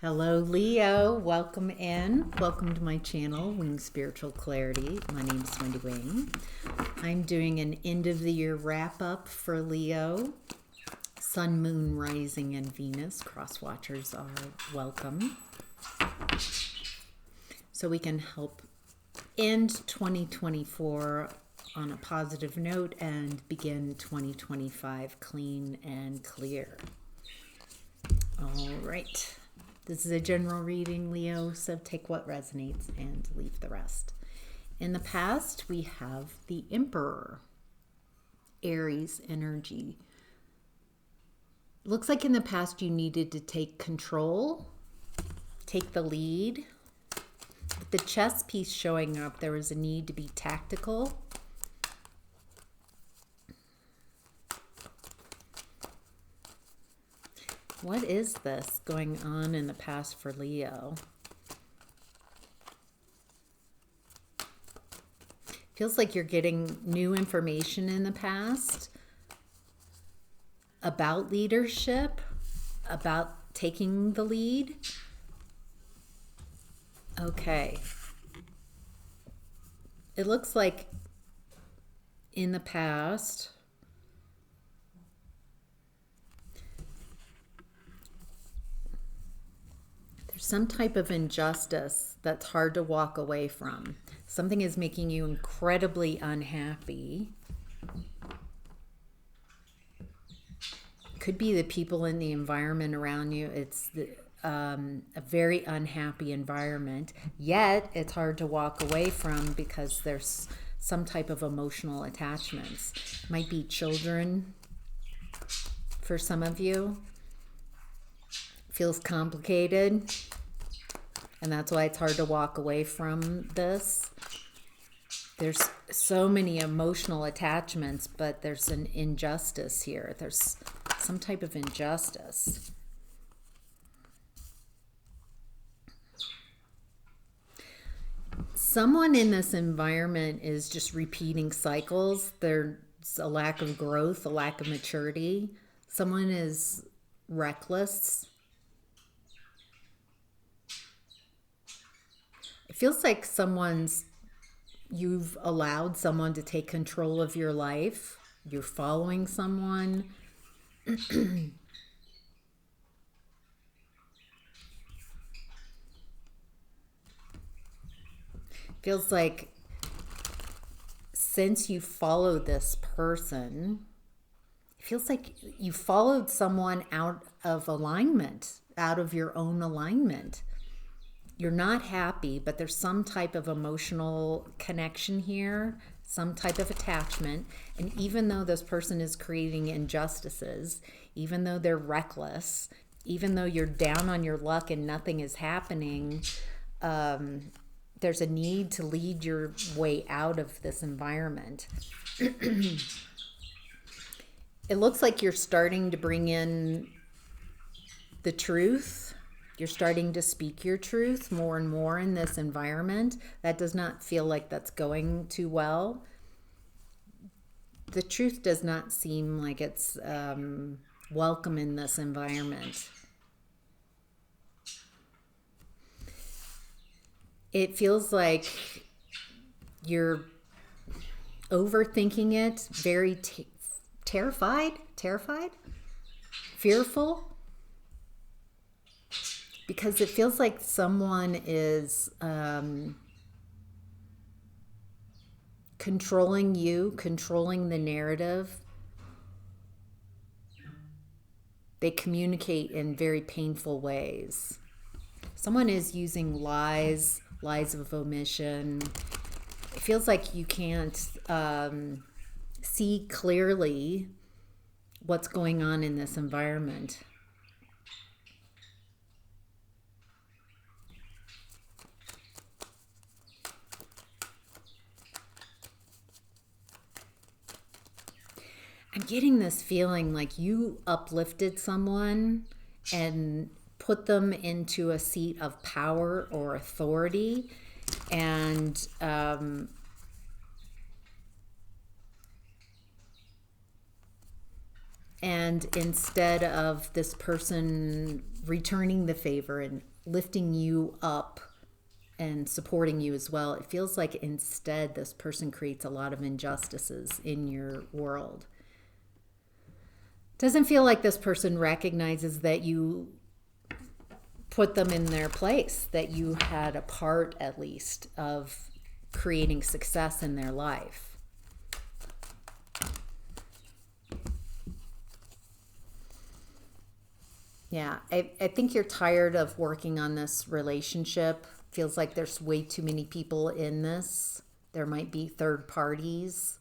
Hello, Leo. Welcome in. Welcome to my channel, Wing Spiritual Clarity. My name is Wendy Wing. I'm doing an end of the year wrap up for Leo. Sun, Moon, Rising, and Venus. Cross watchers are welcome. So we can help end 2024 on a positive note and begin 2025 clean and clear. All right. This is a general reading, Leo, so take what resonates and leave the rest. In the past, we have the Emperor, Aries energy. Looks like in the past you needed to take control, take the lead. With the chess piece showing up, there was a need to be tactical. What is this going on in the past for Leo? Feels like you're getting new information in the past about leadership, about taking the lead. Okay. It looks like in the past, some type of injustice that's hard to walk away from. Something is making you incredibly unhappy. Could be the people in the environment around you. It's a very unhappy environment, yet it's hard to walk away from because there's some type of emotional attachments. Might be children for some of you. Feels complicated, and that's why it's hard to walk away from this. There's so many emotional attachments, but there's an injustice here. There's some type of injustice. Someone in this environment is just repeating cycles. There's a lack of growth, a lack of maturity. Someone is reckless. It feels like you've allowed someone to take control of your life. You're following someone. Feels like since you follow this person, it feels like you followed someone out of alignment, out of your own alignment. You're not happy, but there's some type of emotional connection here, some type of attachment. And even though this person is creating injustices, even though they're reckless, even though you're down on your luck and nothing is happening, there's a need to lead your way out of this environment. It looks like you're starting to bring in the truth. You're starting to speak your truth more and more in this environment. That does not feel like that's going too well. The truth does not seem like it's welcome in this environment. It feels like you're overthinking it, very terrified, fearful. Because it feels like someone is controlling you, controlling the narrative. They communicate in very painful ways. Someone is using lies of omission. It feels like you can't see clearly what's going on in this environment. I'm getting this feeling like you uplifted someone and put them into a seat of power or authority, and And instead of this person returning the favor and lifting you up and supporting you as well, it feels like instead this person creates a lot of injustices in your world. Doesn't feel like this person recognizes that you put them in their place, that you had a part at least of creating success in their life. Yeah, I think you're tired of working on this relationship. Feels like there's way too many people in this. There might be third parties.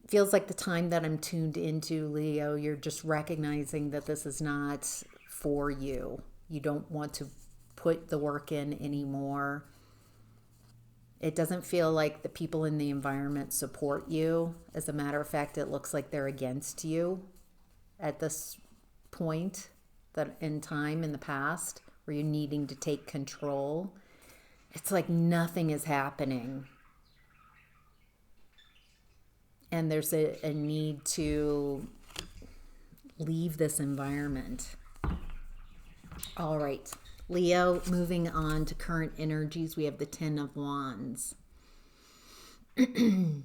Feels like the time that I'm tuned into, Leo, you're just recognizing that this is not for you. You don't want to put the work in anymore. It doesn't feel like the people in the environment support you. As a matter of fact, it looks like they're against you at this point that in time in the past where you're needing to take control. It's like nothing is happening. And there's a need to leave this environment. All right, Leo, moving on to current energies, we have the Ten of Wands. It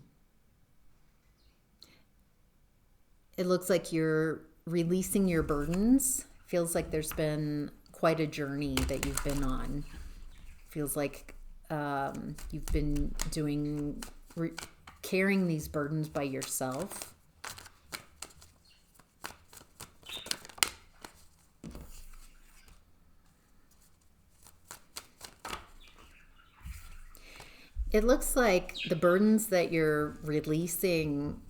looks like you're releasing your burdens. Feels like there's been quite a journey that you've been on. Feels like you've been carrying these burdens by yourself. It looks like the burdens that you're releasing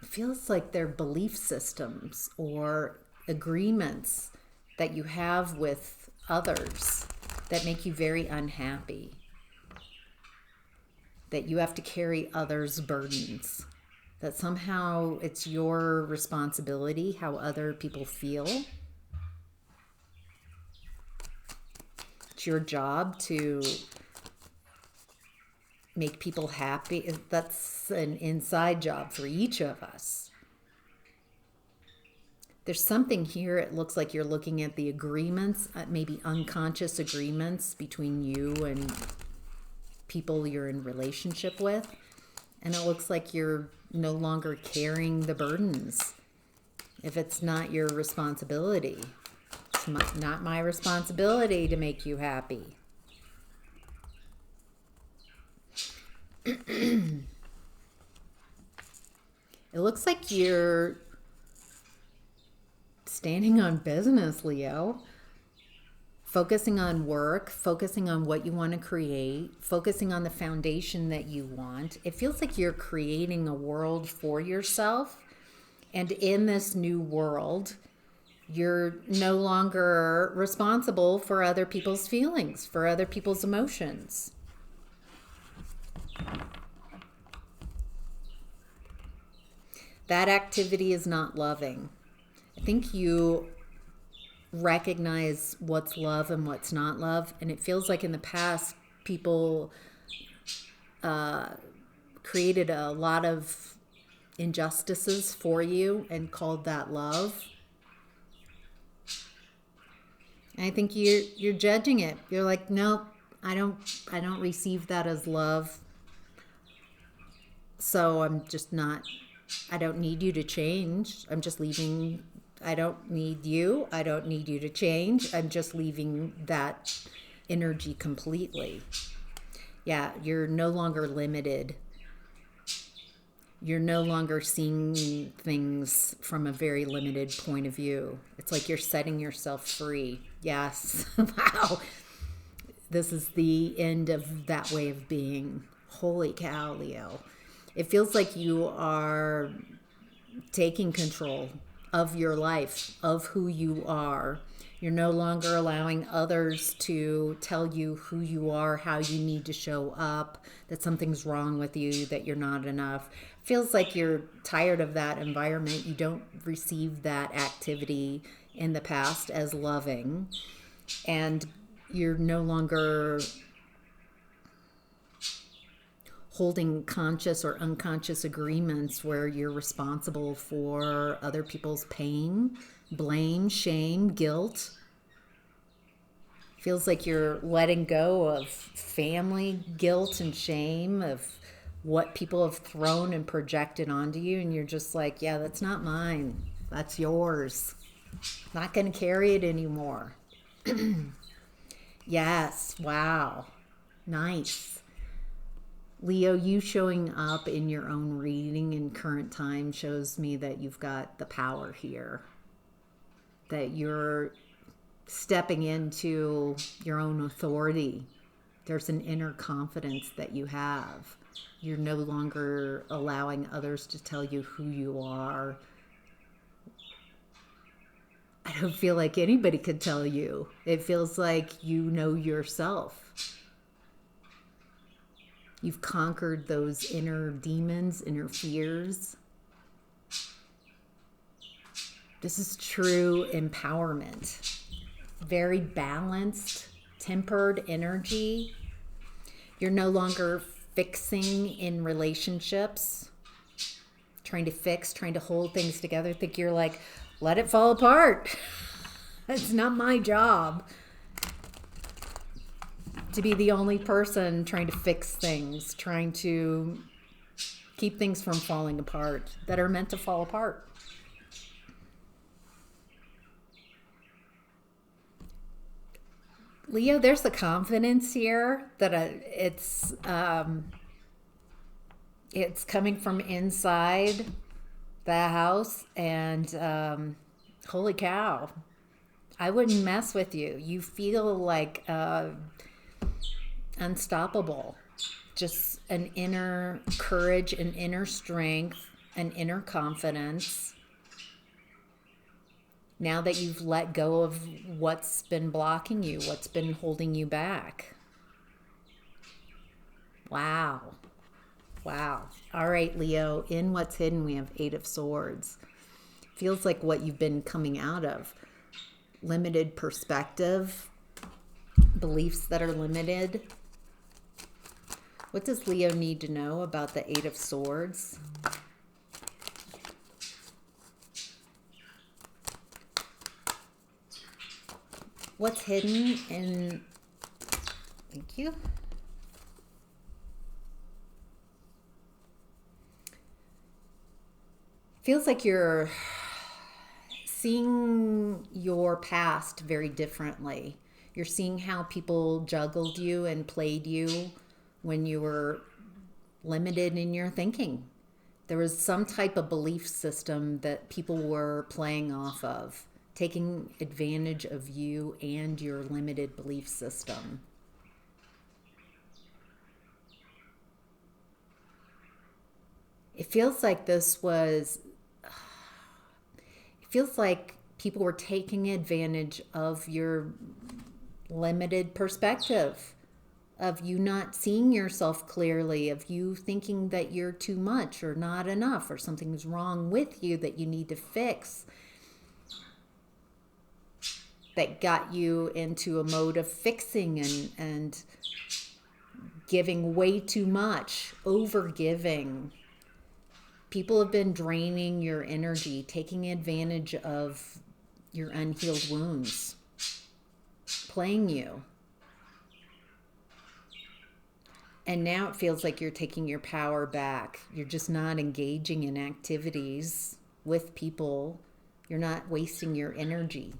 feels like they're belief systems or agreements that you have with others that make you very unhappy. That you have to carry others' burdens. That somehow it's your responsibility how other people feel. It's your job to make people happy. That's an inside job for each of us. There's something here, it looks like you're looking at the agreements, maybe unconscious agreements between you and people you're in relationship with. And it looks like you're no longer carrying the burdens. If it's not your responsibility, it's not my responsibility to make you happy. It looks like you're standing on business, Leo. Focusing on work, focusing on what you want to create, focusing on the foundation that you want. It feels like you're creating a world for yourself. And in this new world, you're no longer responsible for other people's feelings, for other people's emotions. That activity is not loving. I think you recognize what's love and what's not love. And it feels like in the past, people created a lot of injustices for you and called that love. And I think you're judging it. You're like, no, I don't receive that as love. So I'm just not, I don't need you to change. I'm just leaving. I don't need you. I don't need you to change. I'm just leaving that energy completely. Yeah, you're no longer limited. You're no longer seeing things from a very limited point of view. It's like you're setting yourself free. Yes. Wow. This is the end of that way of being. Holy cow, Leo. It feels like you are taking control of your life, of who you are. You're no longer allowing others to tell you who you are, how you need to show up, that something's wrong with you, that you're not enough. Feels like you're tired of that environment. You don't receive that activity in the past as loving. And you're no longer holding conscious or unconscious agreements where you're responsible for other people's pain, blame, shame, guilt. Feels like you're letting go of family guilt and shame, of what people have thrown and projected onto you, and you're just like, yeah, that's not mine. That's yours. Not going to carry it anymore. Yes, wow. Nice. Leo, you showing up in your own reading in current time shows me that you've got the power here. That you're stepping into your own authority. There's an inner confidence that you have. You're no longer allowing others to tell you who you are. I don't feel like anybody could tell you. It feels like you know yourself. You've conquered those inner demons, inner fears. This is true empowerment. Very balanced, tempered energy. You're no longer fixing in relationships, trying to fix, trying to hold things together. I think you're like, let it fall apart. It's not my job to be the only person trying to fix things, trying to keep things from falling apart that are meant to fall apart. Leo, there's the confidence here that it's coming from inside the house, and holy cow, I wouldn't mess with you. You feel like unstoppable. Just an inner courage, an inner strength, an inner confidence. Now that you've let go of what's been blocking you, what's been holding you back. Wow. Wow. All right, Leo, in what's hidden, we have 8 of Swords. Feels like what you've been coming out of. Limited perspective, beliefs that are limited. What does Leo need to know about the 8 of Swords? What's hidden in... Thank you. Feels like you're seeing your past very differently. You're seeing how people juggled you and played you when you were limited in your thinking. There was some type of belief system that people were playing off of, taking advantage of you and your limited belief system. It feels like people were taking advantage of your limited perspective, of you not seeing yourself clearly, of you thinking that you're too much or not enough or something's wrong with you that you need to fix. That got you into a mode of fixing and giving way too much, over giving. People have been draining your energy, taking advantage of your unhealed wounds, playing you. And now it feels like you're taking your power back. You're just not engaging in activities with people. You're not wasting your energy.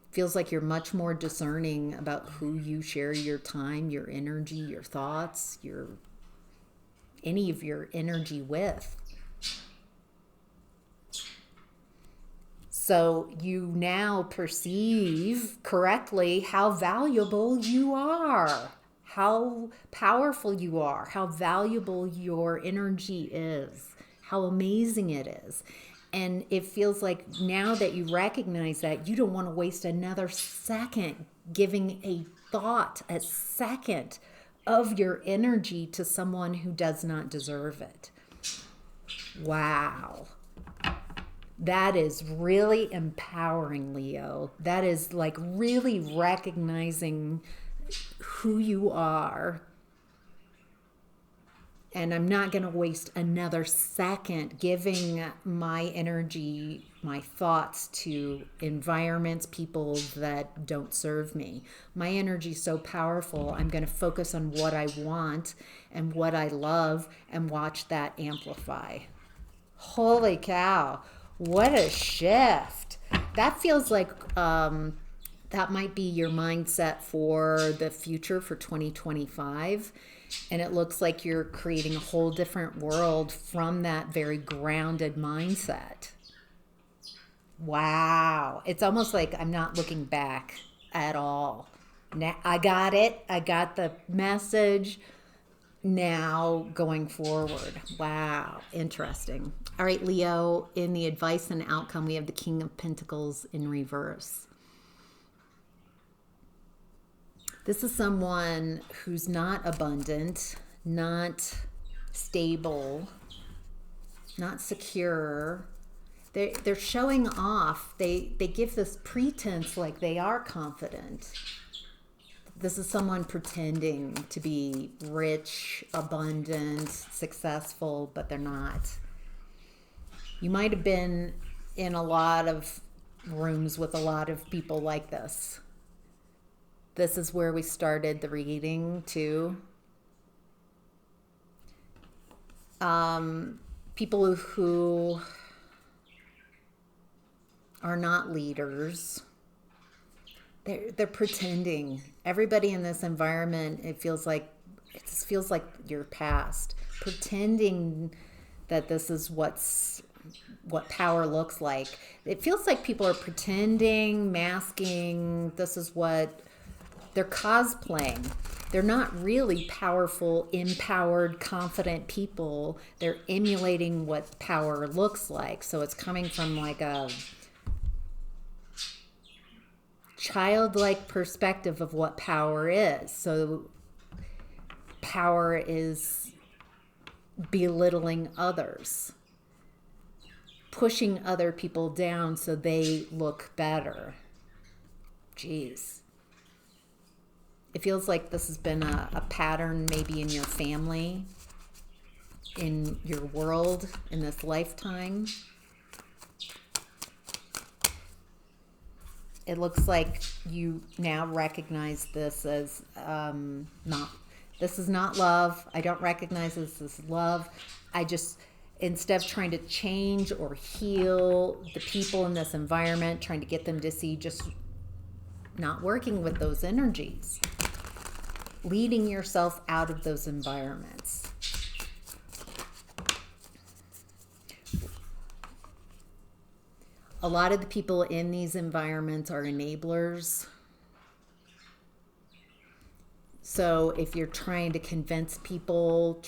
Feels like you're much more discerning about who you share your time, your energy, your thoughts, any of your energy with. So you now perceive correctly how valuable you are, how powerful you are, how valuable your energy is, how amazing it is. And it feels like now that you recognize that, you don't want to waste another second giving a thought, a second of your energy to someone who does not deserve it. Wow. That is really empowering, Leo. That is like really recognizing who you are And I'm not going to waste another second giving my energy, my thoughts to environments, people that don't serve me. My energy is so powerful. I'm going to focus on what I want and what I love and watch that amplify. Holy cow. What a shift. That feels like that might be your mindset for the future for 2025. And it looks like you're creating a whole different world from that very grounded mindset. Wow. It's almost like I'm not looking back at all. Now, I got it. I got the message. Now going forward. Wow. Interesting. All right, Leo, in the advice and outcome, we have the King of Pentacles in reverse. This is someone who's not abundant, not stable, not secure. They're showing off. They give this pretense like they are confident. This is someone pretending to be rich, abundant, successful, but they're not. You might have been in a lot of rooms with a lot of people like this. This is where we started the reading too. People who are not leaders. They're pretending. Everybody in this environment, it feels like your past, pretending that this is what power looks like. It feels like people are pretending, masking. This is what they're cosplaying. They're not really powerful, empowered, confident people. They're emulating what power looks like. So it's coming from like a childlike perspective of what power is. So power is belittling others, pushing other people down so they look better. Jeez. It feels like this has been a pattern maybe in your family, in your world, in this lifetime. It looks like you now recognize this as this is not love. I don't recognize this as love. I just, instead of trying to change or heal the people in this environment, trying to get them to see, just not working with those energies, leading yourself out of those environments. A lot of the people in these environments are enablers. So if you're trying to convince people,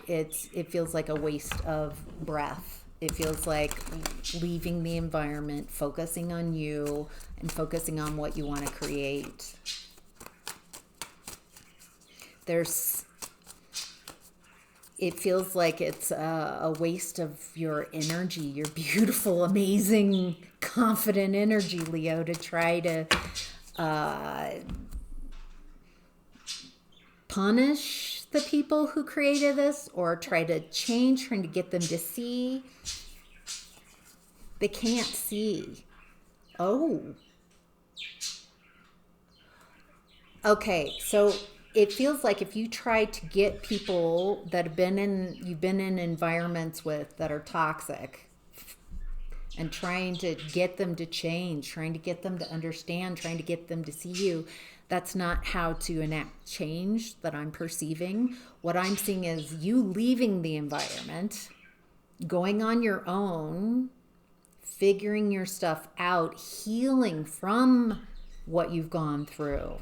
it feels like a waste of breath. It feels like leaving the environment, focusing on you and focusing on what you want to create. It feels like it's a waste of your energy, your beautiful, amazing, confident energy, Leo, to try to punish the people who created this or try to change, trying to get them to see. They can't see. Oh. Okay, so it feels like if you try to get people that you've been in environments with that are toxic and trying to get them to change, trying to get them to understand, trying to get them to see you, that's not how to enact change that I'm perceiving. What I'm seeing is you leaving the environment, going on your own, figuring your stuff out, healing from what you've gone through.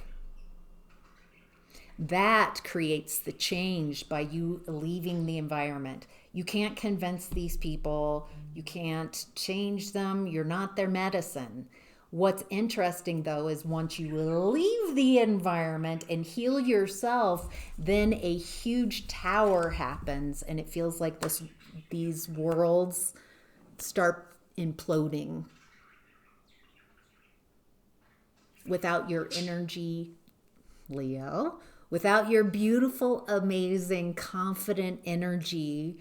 That creates the change by you leaving the environment. You can't convince these people. You can't change them. You're not their medicine. What's interesting, though, is once you leave the environment and heal yourself, then a huge tower happens, and it feels like these worlds start imploding without your energy, Leo, Without your beautiful, amazing, confident energy,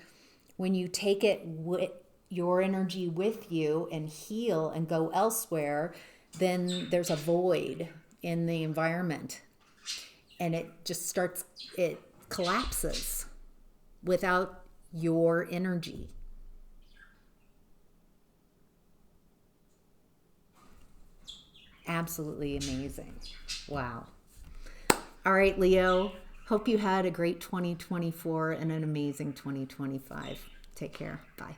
when you take it with your energy with you and heal and go elsewhere, then there's a void in the environment, and it collapses without your energy. Absolutely amazing. Wow. All right, Leo. Hope you had a great 2024 and an amazing 2025. Take care. Bye.